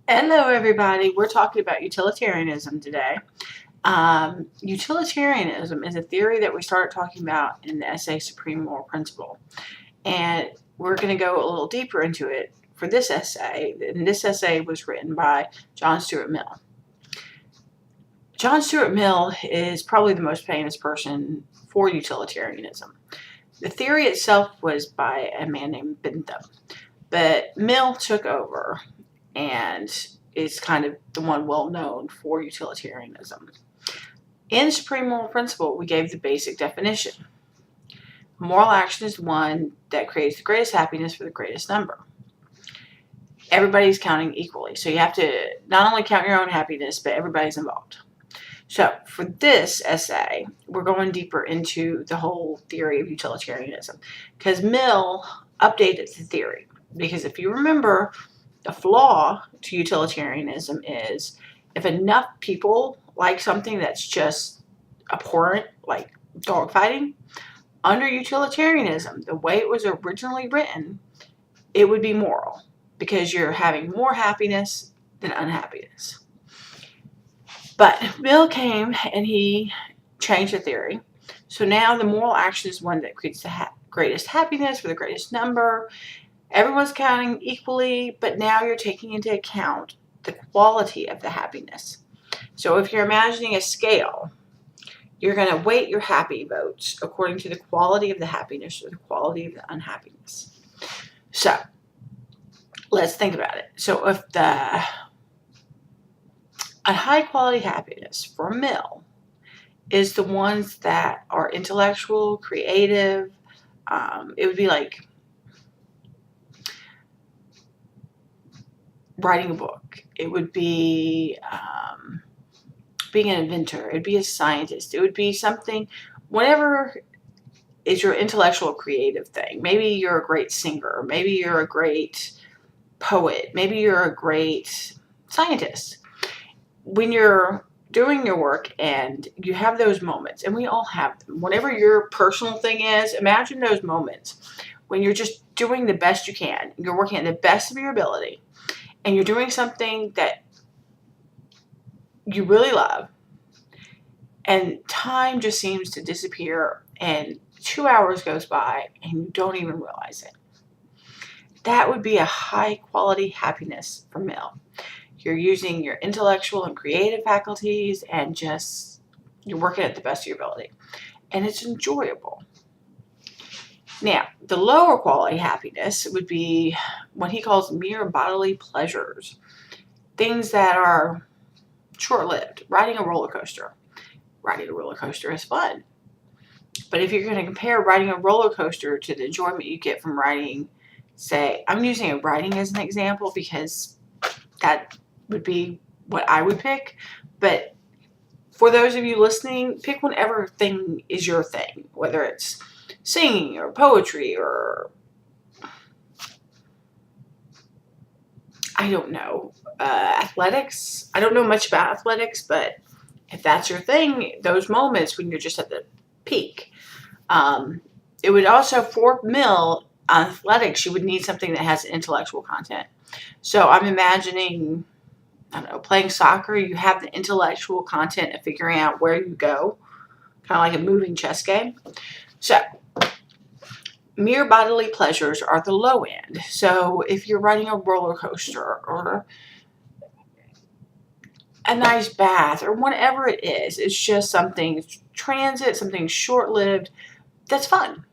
Hello, everybody. We're talking about utilitarianism today. Utilitarianism is a theory that we started talking about in the essay Supreme Moral Principle. And we're going to go a little deeper into it for this essay. And this essay was written by John Stuart Mill. John Stuart Mill is probably the most famous person for utilitarianism. The theory itself was by a man named Bentham, but Mill took over and is kind of the one well known for utilitarianism. In Supreme Moral Principle, we gave the basic definition. Moral action is one that creates the greatest happiness for the greatest number. Everybody's counting equally, so you have to not only count your own happiness, but everybody's involved. So for this essay, we're going deeper into the whole theory of utilitarianism, because Mill updated the theory. Because if you remember, the flaw to utilitarianism is if enough people like something that's just abhorrent, like dogfighting, under utilitarianism, the way it was originally written, it would be moral because you're having more happiness than unhappiness. But Mill came and he changed the theory. So now the moral action is one that creates the greatest happiness for the greatest number. Everyone's counting equally, but now you're taking into account the quality of the happiness. So if you're imagining a scale, you're going to weight your happy votes according to the quality of the happiness or the quality of the unhappiness. So let's think about it. So if a high quality happiness for Mill is the ones that are intellectual, creative, it would be like writing a book. It would be being an inventor. It would be a scientist. It would be something, whatever is your intellectual creative thing. Maybe you're a great singer. Maybe you're a great poet. Maybe you're a great scientist. When you're doing your work and you have those moments, and we all have them, whatever your personal thing is, imagine those moments when you're just doing the best you can. You're working at the best of your ability. And you're doing something that you really love, and time just seems to disappear, and 2 hours goes by, and you don't even realize it. That would be a high quality happiness for Mill. You're using your intellectual and creative faculties, and just you're working at the best of your ability, and it's enjoyable. Now, the lower quality happiness would be what he calls mere bodily pleasures. Things that are short-lived. Riding a roller coaster. Riding a roller coaster is fun. But if you're going to compare riding a roller coaster to the enjoyment you get from riding, say, I'm using riding as an example because that would be what I would pick. But for those of you listening, pick whatever thing is your thing, whether it's singing or poetry or I don't know, athletics. I don't know much about athletics, but if that's your thing, those moments when you're just at the peak. It would also, for Mill, athletics, you would need something that has intellectual content. So I'm imagining, I don't know, playing soccer, you have the intellectual content of figuring out where you go, kind of like a moving chess game. So mere bodily pleasures are the low end. So if you're riding a roller coaster or a nice bath or whatever it is, it's just something transit, something short-lived, that's fun.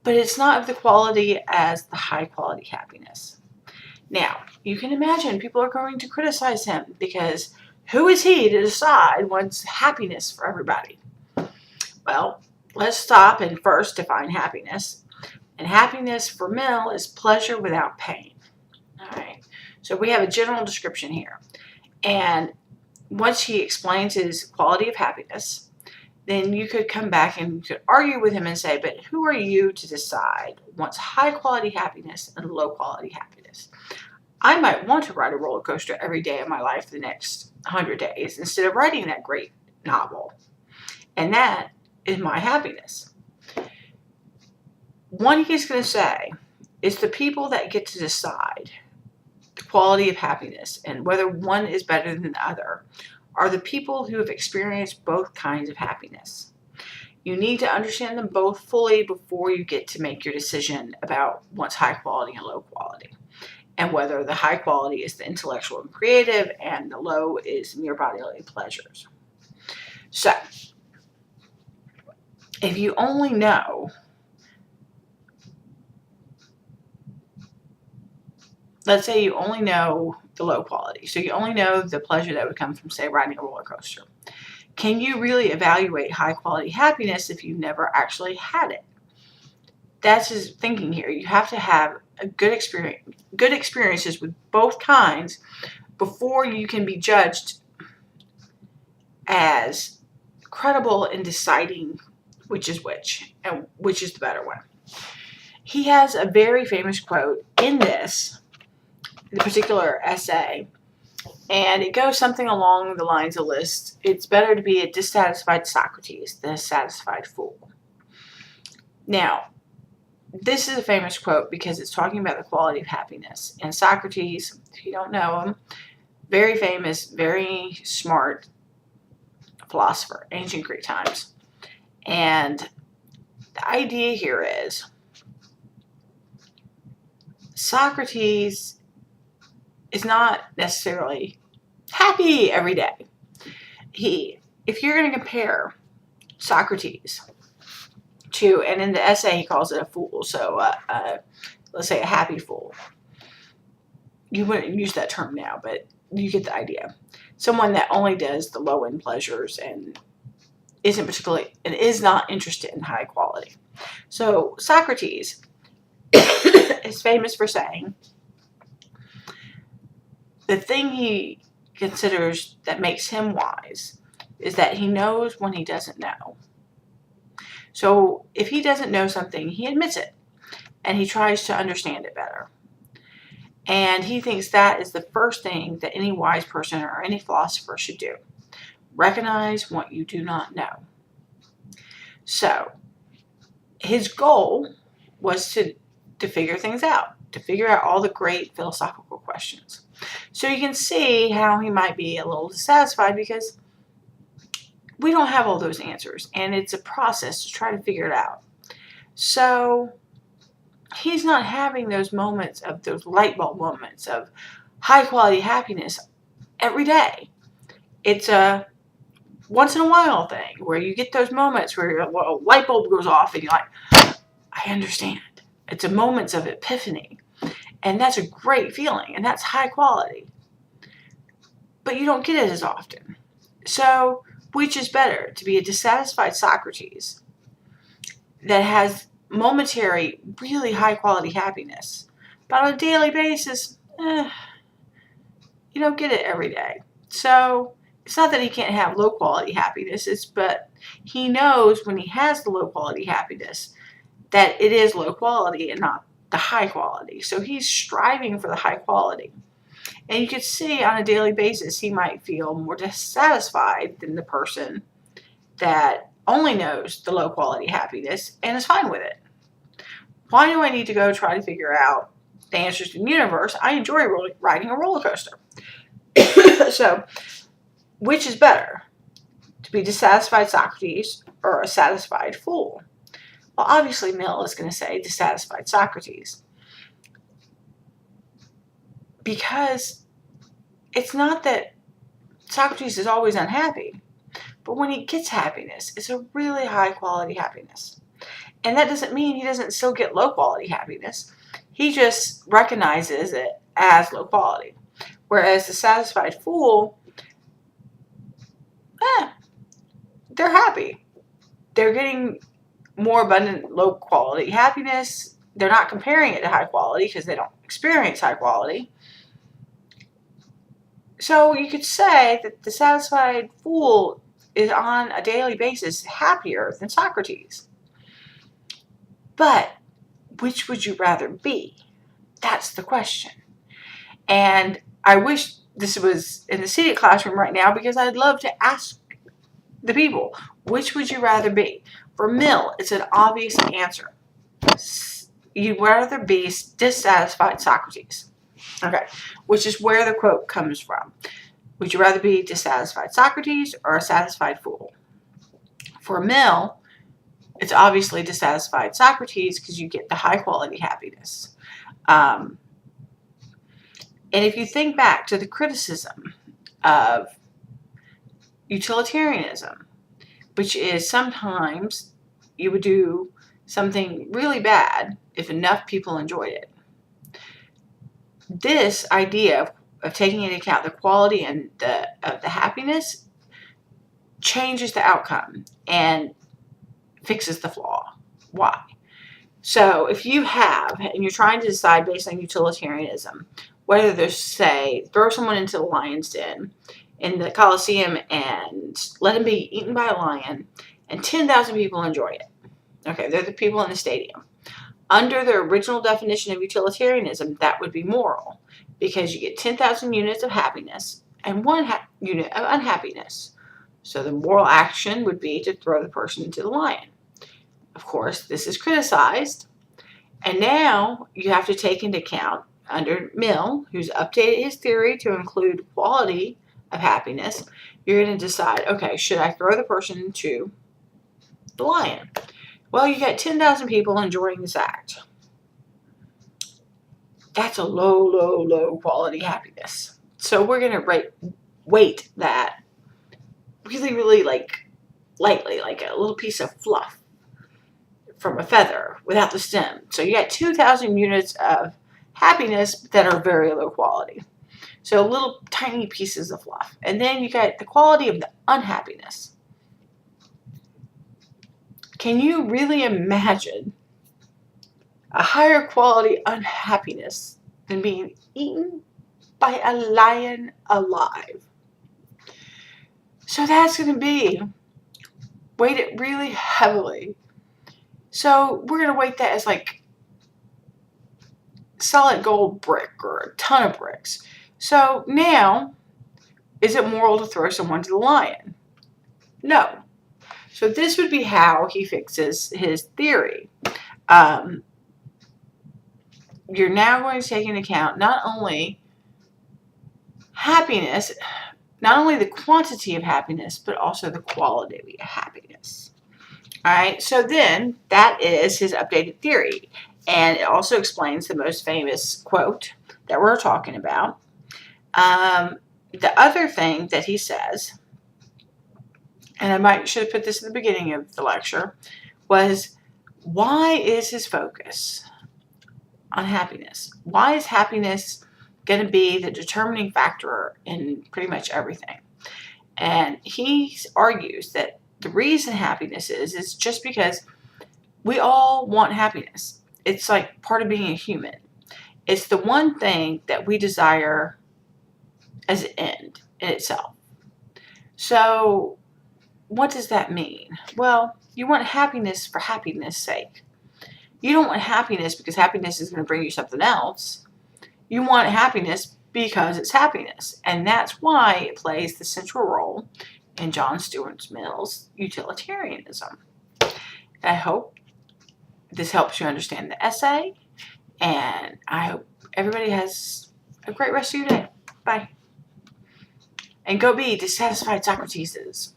But it's not of the quality as the high quality happiness. Now, you can imagine people are going to criticize him because who is he to decide what's happiness for everybody? Well, let's stop and first define happiness. And happiness for Mill is pleasure without pain. All right. So we have a general description here. And once he explains his quality of happiness, then you could come back and you could argue with him and say, but who are you to decide what's high quality happiness and low quality happiness? I might want to ride a roller coaster every day of my life for the next 100 days instead of writing that great novel. And that is my happiness. One he's going to say is the people that get to decide the quality of happiness and whether one is better than the other are the people who have experienced both kinds of happiness. You need to understand them both fully before you get to make your decision about what's high quality and low quality, and whether the high quality is the intellectual and creative and the low is mere bodily pleasures. So, if you only know, let's say you only know the low quality, so you only know the pleasure that would come from, say, riding a roller coaster. Can you really evaluate high quality happiness if you never actually had it? That's his thinking here. You have to have a good experiences with both kinds before you can be judged as credible in deciding which is which and which is the better one. He has a very famous quote in this particular essay, and it goes something along the lines of list. It's better to be a dissatisfied Socrates than a satisfied fool. Now, this is a famous quote because it's talking about the quality of happiness. And Socrates, if you don't know him, very famous, very smart philosopher, ancient Greek times. And the idea here is Socrates is not necessarily happy every day. If you're going to compare Socrates to, and in the essay he calls it a fool, so let's say a happy fool. You wouldn't use that term now, but you get the idea. Someone that only does the low-end pleasures and is not interested in high quality. So Socrates is famous for saying the thing he considers that makes him wise is that he knows when he doesn't know. So if he doesn't know something, he admits it, and he tries to understand it better. And he thinks that is the first thing that any wise person or any philosopher should do. Recognize what you do not know. So his goal was to figure things out, to figure out all the great philosophical questions. So you can see how he might be a little dissatisfied because we don't have all those answers, and it's a process to try to figure it out. So he's not having those moments of those light bulb moments of high quality happiness every day. It's a once in a while thing where you get those moments where a light bulb goes off and you're like, I understand. It's a moments of epiphany. And that's a great feeling, and that's high quality. But you don't get it as often. So, which is better, to be a dissatisfied Socrates that has momentary, really high quality happiness, but on a daily basis, you don't get it every day. So, it's not that he can't have low quality happiness, but he knows when he has the low quality happiness that it is low quality and not the high quality. So he's striving for the high quality. And you can see on a daily basis, he might feel more dissatisfied than the person that only knows the low quality happiness and is fine with it. Why do I need to go try to figure out the answers to the universe? I enjoy riding a roller coaster. So, which is better? To be dissatisfied Socrates or a satisfied fool? Well, obviously, Mill is going to say dissatisfied Socrates. Because it's not that Socrates is always unhappy, but when he gets happiness, it's a really high quality happiness. And that doesn't mean he doesn't still get low quality happiness. He just recognizes it as low quality. Whereas the satisfied fool, they're happy. They're getting more abundant low quality happiness. They're not comparing it to high quality because they don't experience high quality. So you could say that the satisfied fool is on a daily basis happier than Socrates. But which would you rather be? That's the question. And I wish this was in the seated classroom right now because I'd love to ask the people, which would you rather be? For Mill, it's an obvious answer. You'd rather be dissatisfied Socrates. Okay, which is where the quote comes from. Would you rather be dissatisfied Socrates or a satisfied fool? For Mill, it's obviously dissatisfied Socrates because you get the high quality happiness. And if you think back to the criticism of utilitarianism, which is sometimes you would do something really bad if enough people enjoyed it. This idea of taking into account the quality and of the happiness changes the outcome and fixes the flaw. Why? So if you have, and you're trying to decide based on utilitarianism, whether there's, say, throw someone into the lion's den in the Colosseum and let him be eaten by a lion, and 10,000 people enjoy it. Okay, they're the people in the stadium. Under the original definition of utilitarianism, that would be moral, because you get 10,000 units of happiness and one unit of unhappiness. So the moral action would be to throw the person into the lion. Of course, this is criticized, and now you have to take into account, under Mill, who's updated his theory to include quality of happiness, you're going to decide, okay, should I throw the person into the lion? Well, you got 10,000 people enjoying this act. That's a low quality happiness. So we're going to weight that really lightly, like a little piece of fluff from a feather without the stem. So you got 2,000 units of happiness that are very low quality. So little tiny pieces of fluff. And then you got the quality of the unhappiness. Can you really imagine a higher quality unhappiness than being eaten by a lion alive? So that's going to be weighted really heavily. So we're going to weight that as like solid gold brick or a ton of bricks. So now, is it moral to throw someone to the lion? No. So this would be how he fixes his theory. You're now going to take into account not only happiness, not only the quantity of happiness, but also the quality of happiness. All right, so then that is his updated theory. And it also explains the most famous quote that we're talking about. The other thing that he says, and I should have put this at the beginning of the lecture, was why is his focus on happiness? Why is happiness going to be the determining factor in pretty much everything? And he argues that the reason happiness is just because we all want happiness. It's like part of being a human. It's the one thing that we desire as an end in itself. So what does that mean? Well, you want happiness for happiness' sake. You don't want happiness because happiness is going to bring you something else. You want happiness because it's happiness. And that's why it plays the central role in John Stuart Mill's utilitarianism. I hope this helps you understand the essay, and I hope everybody has a great rest of your day. Bye. And go be dissatisfied Socrateses.